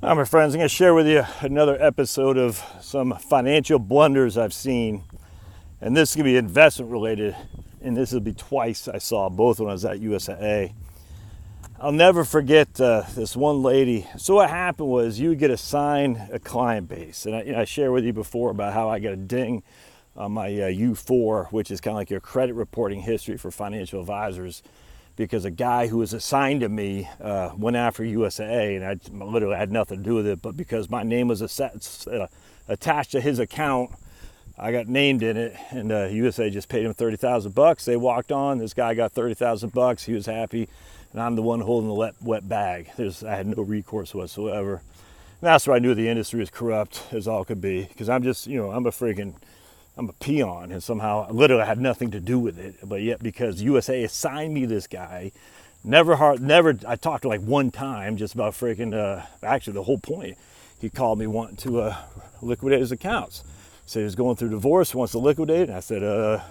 Hi, my friends. I'm going to share with you another episode of some financial blunders I've seen. And this is going to be investment related. And this will be twice I saw both when I was at USAA. I'll never forget this one lady. So what happened was you would get assigned a client base. And I shared with you before about how I got a ding on my U4, which is kind of like your credit reporting history for financial advisors, because a guy who was assigned to me went after USAA, and I literally had nothing to do with it, but because my name was attached to his account, I got named in it, and USA just paid him $30,000. They walked on. This guy got $30,000. He was happy, and I'm the one holding the wet bag. I had no recourse whatsoever. And that's where I knew the industry was corrupt as all could be, because I'm just, I'm a peon, and somehow literally had nothing to do with it. But yet, because USA assigned me this guy, I talked to like one time just about actually the whole point. He called me wanting to liquidate his accounts. So he was going through divorce, wants to liquidate. And I said,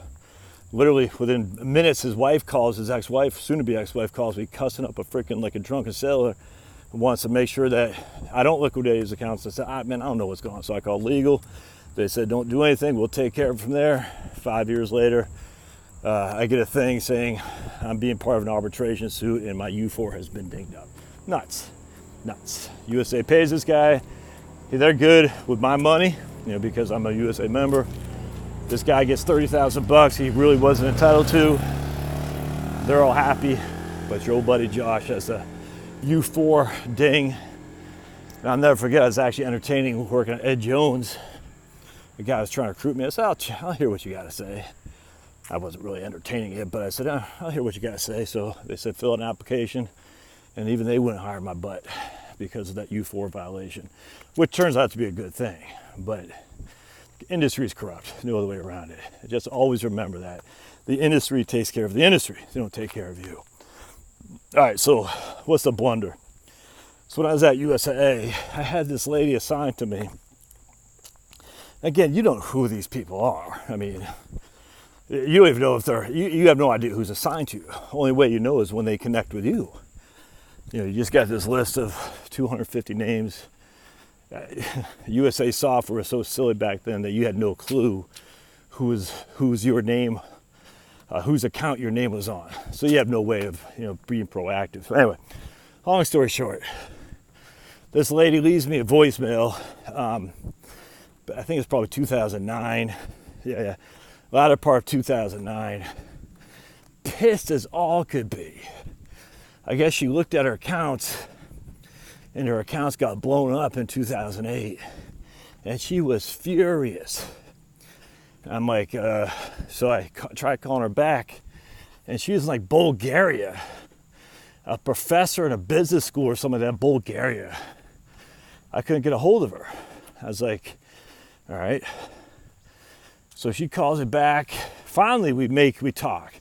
literally within minutes, his ex-wife, soon-to-be ex-wife, calls me cussing up like a drunken sailor, and wants to make sure that I don't liquidate his accounts. I said, man, I don't know what's going on. So I called legal. They said, don't do anything. We'll take care of it from there. 5 years later, I get a thing saying I'm being part of an arbitration suit and my U4 has been dinged up. Nuts. USA pays this guy. They're good with my money, because I'm a USA member. This guy gets $30,000 he really wasn't entitled to. They're all happy, but your old buddy Josh has a U4 ding. And I'll never forget, I was actually entertaining working at Ed Jones. The guy was trying to recruit me. I said, I'll hear what you got to say. I wasn't really entertaining it, but I said, I'll hear what you got to say. So they said, fill out an application. And even they wouldn't hire my butt because of that U4 violation, which turns out to be a good thing. But the industry is corrupt. No other way around it. Just always remember that. The industry takes care of the industry. They don't take care of you. All right, so what's the blunder? So when I was at USAA, I had this lady assigned to me. Again, you don't know who these people are. I mean, you don't even know if you have no idea who's assigned to you. Only way you know is when they connect with you. You just got this list of 250 names. USA software was so silly back then that you had no clue who's your name, whose account your name was on. So you have no way of being proactive. So anyway, long story short, this lady leaves me a voicemail. I think it's probably 2009. Yeah. Latter part of 2009. Pissed as all could be. I guess she looked at her accounts, and her accounts got blown up in 2008. And she was furious. I'm like, so I tried calling her back, and she was in like Bulgaria. A professor in a business school or something like that, Bulgaria. I couldn't get a hold of her. I was like, all right. So she calls it back. Finally, we talk.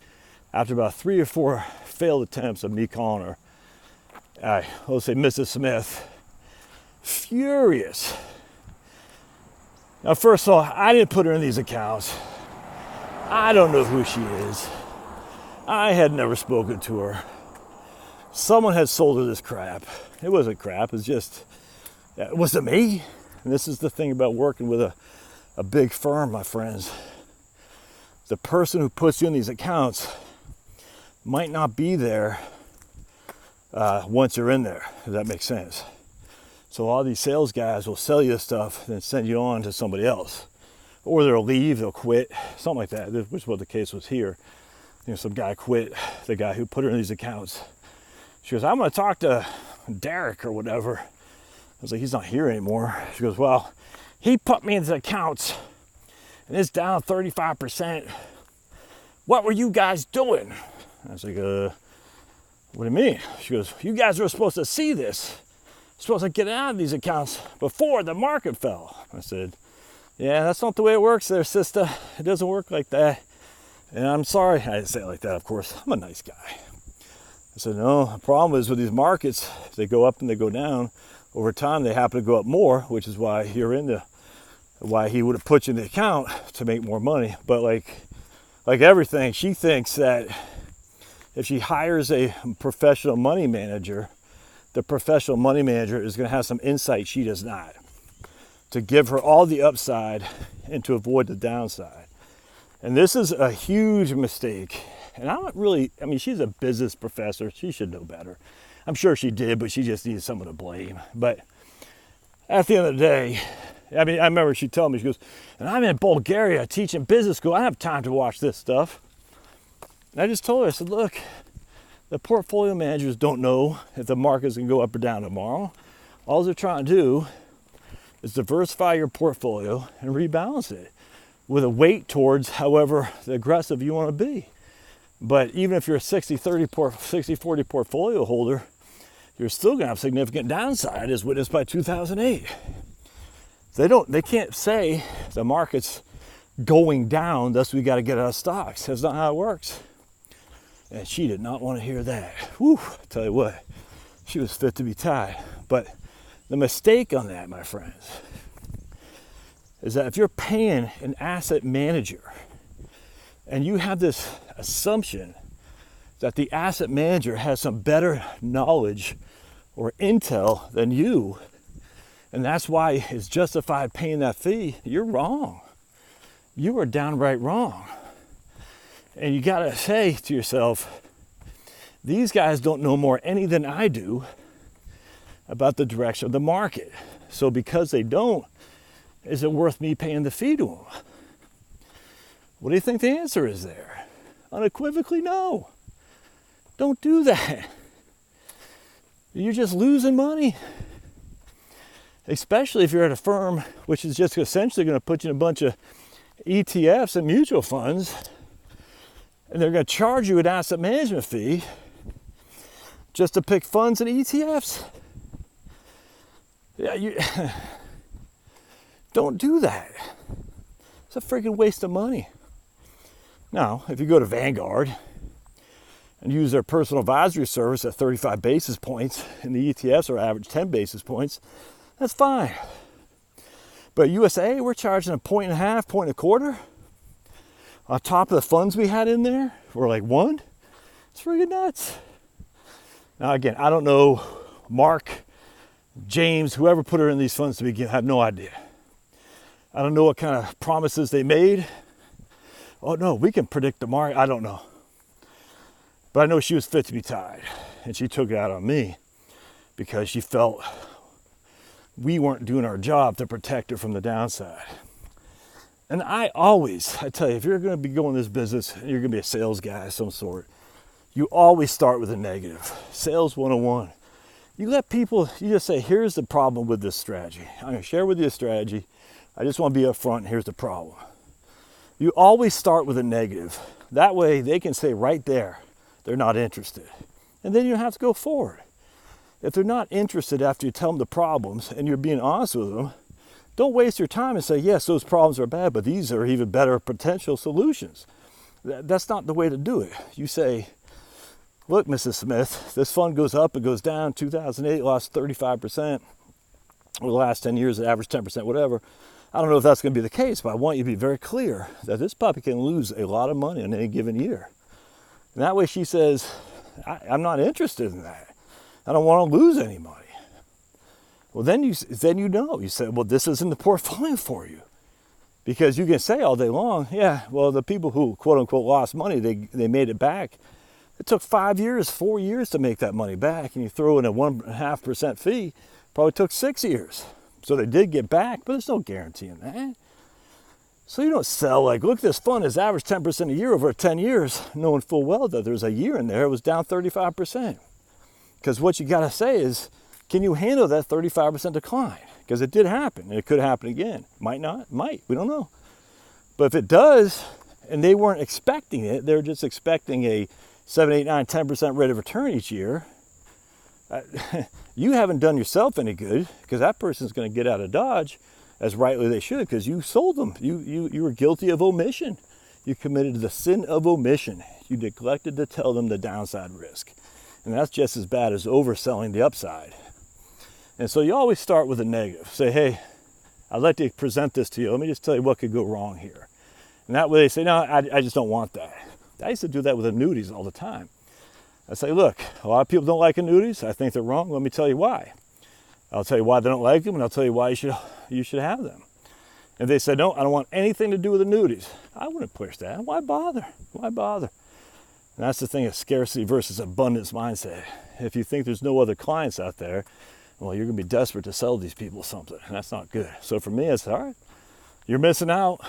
After about 3 or 4 failed attempts of me calling her, let's say Mrs. Smith, furious. Now, first of all, I didn't put her in these accounts. I don't know who she is. I had never spoken to her. Someone had sold her this crap. It wasn't crap. It wasn't me. And this is the thing about working with a big firm, my friends. The person who puts you in these accounts might not be there once you're in there, if that makes sense. So all these sales guys will sell you stuff and send you on to somebody else. Or they'll leave, they'll quit, something like that, which is what the case was here. Some guy quit, the guy who put her in these accounts. She goes, I'm going to talk to Derek or whatever. I was like, he's not here anymore. She goes, well, he put me in his accounts and it's down 35%. What were you guys doing? I was like, what do you mean? She goes, you guys were supposed to see this. You're supposed to get out of these accounts before the market fell. I said, yeah, that's not the way it works there, sister. It doesn't work like that. And I'm sorry. I didn't say it like that, of course. I'm a nice guy. I said, no, the problem is with these markets, they go up and they go down. Over time, they happen to go up more, which is why why he would have put you in the account to make more money. But like everything, she thinks that if she hires a professional money manager, the professional money manager is going to have some insight she does not, to give her all the upside and to avoid the downside. And this is a huge mistake. And I mean, she's a business professor. She should know better. I'm sure she did, but she just needed someone to blame. But at the end of the day, I mean, I remember she told me, she goes, and I'm in Bulgaria teaching business school. I don't have time to watch this stuff. And I just told her, I said, look, the portfolio managers don't know if the market's going to go up or down tomorrow. All they're trying to do is diversify your portfolio and rebalance it with a weight towards however aggressive you want to be. But even if you're a 60-40 portfolio holder, you're still going to have significant downside, as witnessed by 2008. They can't say the market's going down, thus we got to get out of stocks. That's not how it works. And she did not want to hear that. Whew, I tell you what, she was fit to be tied. But the mistake on that, my friends, is that if you're paying an asset manager and you have this assumption that the asset manager has some better knowledge or intel than you, and that's why it's justified paying that fee, you're wrong. You are downright wrong. And you gotta say to yourself, these guys don't know more any than I do about the direction of the market. So because they don't, is it worth me paying the fee to them? What do you think the answer is there? Unequivocally, no. Don't do that. You're just losing money. Especially if you're at a firm which is just essentially going to put you in a bunch of ETFs and mutual funds, and they're going to charge you an asset management fee just to pick funds and ETFs. Yeah, don't do that. It's a freaking waste of money. Now, if you go to Vanguard and use their personal advisory service at 35 basis points, and the ETFs are average 10 basis points, that's fine. But USA, we're charging 1.5 1.25 on top of the funds we had in there. We're like 1. It's freaking nuts. Now, again, I don't know Mark, James, whoever put her in these funds to begin, I have no idea. I don't know what kind of promises they made. Oh no, we can predict the market. I don't know. But I know she was fit to be tied. And she took it out on me because she felt we weren't doing our job to protect her from the downside. And I tell you, if you're going to be going this business, you're going to be a sales guy of some sort, you always start with a negative. Sales 101. You let people, you just say, here's the problem with this strategy. I'm going to share with you a strategy. I just want to be upfront. Here's the problem. You always start with a negative. That way they can say right there, they're not interested. And then you don't have to go forward. If they're not interested after you tell them the problems and you're being honest with them, don't waste your time and say, yes, those problems are bad, but these are even better potential solutions. That's not the way to do it. You say, look, Mrs. Smith, this fund goes up, it goes down. 2008 lost 35%. Over the last 10 years, it averaged 10%, whatever. I don't know if that's going to be the case, but I want you to be very clear that this puppy can lose a lot of money in any given year. And that way she says, I'm not interested in that. I don't want to lose any money. Well, then you know. You say, well, this isn't the portfolio for you. Because you can say all day long, yeah, well, the people who, quote unquote, lost money, they made it back. It took 5 years, 4 years to make that money back. And you throw in a 1.5% fee, probably took 6 years. So they did get back, but there's no guarantee in that. So you don't sell like, look, this fund has averaged 10% a year over 10 years, knowing full well that there's a year in there it was down 35%. Because what you got to say is, can you handle that 35% decline? Because it did happen, and it could happen again. Might not, might, we don't know. But if it does, and they weren't expecting it, they're just expecting a 7, 8, 9, 10% rate of return each year, you haven't done yourself any good, because that person's going to get out of Dodge, as rightly they should, because you sold them. You were guilty of omission. You committed the sin of omission. You neglected to tell them the downside risk. And that's just as bad as overselling the upside. And so you always start with a negative. Say, hey, I'd like to present this to you. Let me just tell you what could go wrong here. And that way they say, no, I just don't want that. I used to do that with annuities all the time. I say, look, a lot of people don't like annuities. I think they're wrong. Let me tell you why. I'll tell you why they don't like them, and I'll tell you why you should have them. And they said, no, I don't want anything to do with annuities. I wouldn't push that. Why bother? Why bother? And that's the thing of scarcity versus abundance mindset. If you think there's no other clients out there, well, you're going to be desperate to sell these people something, and that's not good. So for me, it's all right. You're missing out,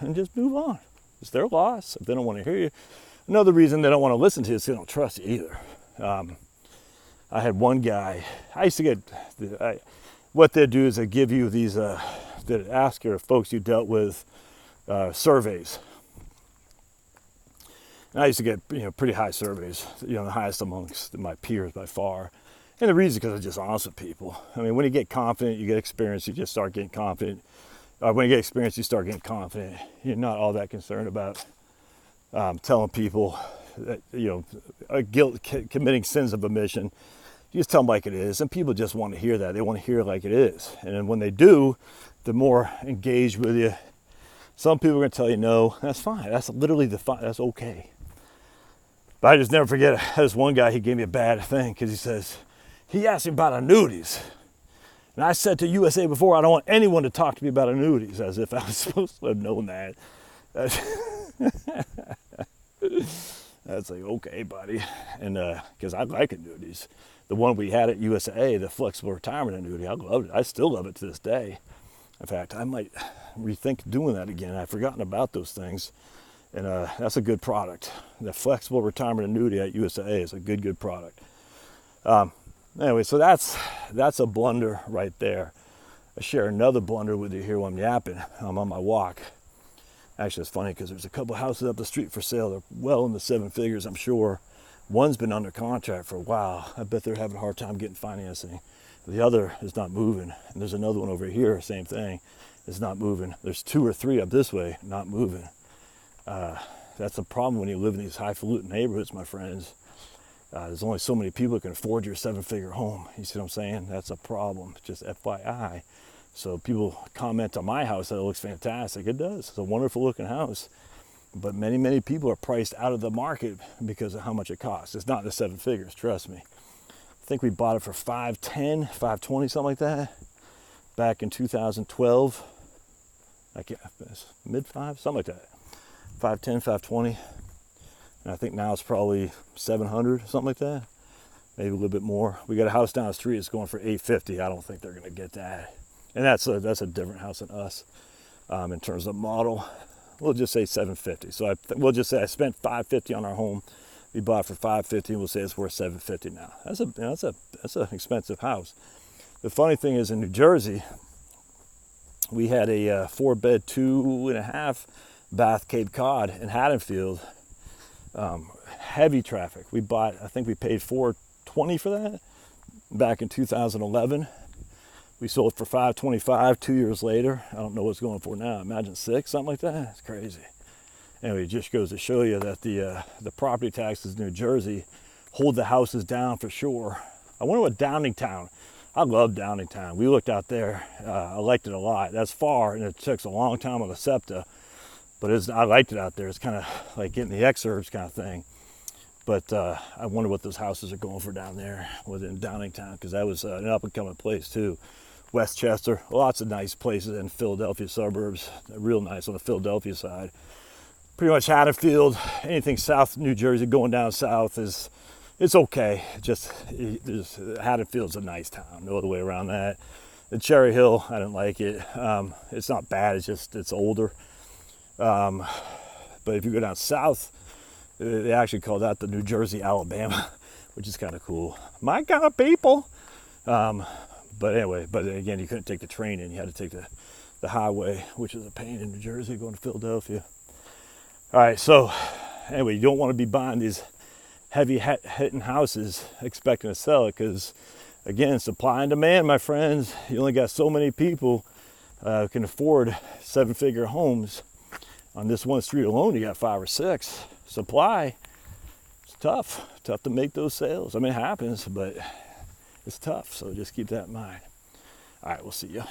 and just move on. It's their loss if they don't want to hear you. Another reason they don't want to listen to you is they don't trust you either. I had one guy, I used to get, what they do is they give you these, they ask your folks you dealt with surveys. And I used to get, pretty high surveys, the highest amongst my peers by far. And the reason is because I'm just honest with people. I mean, when you get confident, you get experience, you just start getting confident. When you get experience, you start getting confident. You're not all that concerned about telling people that, committing sins of omission. You just tell them like it is. And people just want to hear that. They want to hear it like it is. And then when they do, they're more engaged with you. Some people are going to tell you no. That's fine. That's literally that's okay. But I just never forget, this one guy, he gave me a bad thing because he asked me about annuities. And I said to USA before, I don't want anyone to talk to me about annuities, as if I was supposed to have known that. That's like, okay, buddy. And because I like annuities. The one we had at USA, the flexible retirement annuity, I loved it. I still love it to this day. In fact, I might rethink doing that again. I've forgotten about those things. And that's a good product. The flexible retirement annuity at USA is a good product. Anyway, so that's a blunder right there. I share another blunder with you here while I'm yapping. I'm on my walk. Actually, it's funny because there's a couple houses up the street for sale. They're well in the 7 figures, I'm sure. One's been under contract for a while. I bet they're having a hard time getting financing. The other is not moving. And there's another one over here, same thing. It's not moving. There's 2 or 3 up this way, not moving. That's the problem when you live in these highfalutin neighborhoods, my friends. There's only so many people who can afford your 7-figure home. You see what I'm saying? That's a problem, just FYI. So people comment on my house that it looks fantastic. It does. It's a wonderful looking house. But many people are priced out of the market because of how much it costs. It's not in the 7 figures, trust me. I think we bought it for $510, $520, something like that, back in 2012. Mid-5, something like that. $510, $520. And I think now it's probably $700, something like that. Maybe a little bit more. We got a house down the street that's going for $850. I don't think they're going to get that. And that's a different house than us in terms of model. We'll just say $750. So we'll just say I spent $550 on our home. We bought for $550, and we'll say it's worth $750 now. That's an expensive house. The funny thing is, in New Jersey, we had a 4-bed, 2.5 bath Cape Cod in Haddonfield. Heavy traffic. I think we paid $420 for that back in 2011. We sold it for $525 2 years later. I don't know what it's going for now. Imagine $6, something like that. It's crazy. Anyway, it just goes to show you that the property taxes in New Jersey hold the houses down for sure. I wonder what Downingtown. I love Downingtown. We looked out there. I liked it a lot. That's far, and it takes a long time on the SEPTA. But I liked it out there. It's kind of like getting the exurbs kind of thing. But I wonder what those houses are going for down there within Downingtown, because that was an up-and-coming place too. Westchester, lots of nice places in Philadelphia suburbs, real nice on the Philadelphia side. Pretty much Haddonfield, anything south New Jersey going down south it's okay. Haddonfield's a nice town, no other way around that. The Cherry Hill, I didn't like it. It's not bad, it's older. But if you go down south, they actually call that the New Jersey, Alabama, which is kind of cool. My kind of people. But anyway, again, you couldn't take the train in. You had to take the highway, which is a pain in New Jersey going to Philadelphia. All right, so anyway, you don't want to be buying these heavy hitting houses expecting to sell it because, again, supply and demand, my friends. You only got so many people who can afford 7-figure homes. On this one street alone, you got 5 or 6. Supply, it's tough to make those sales. I mean, it happens, but it's tough, so just keep that in mind. All right, we'll see you.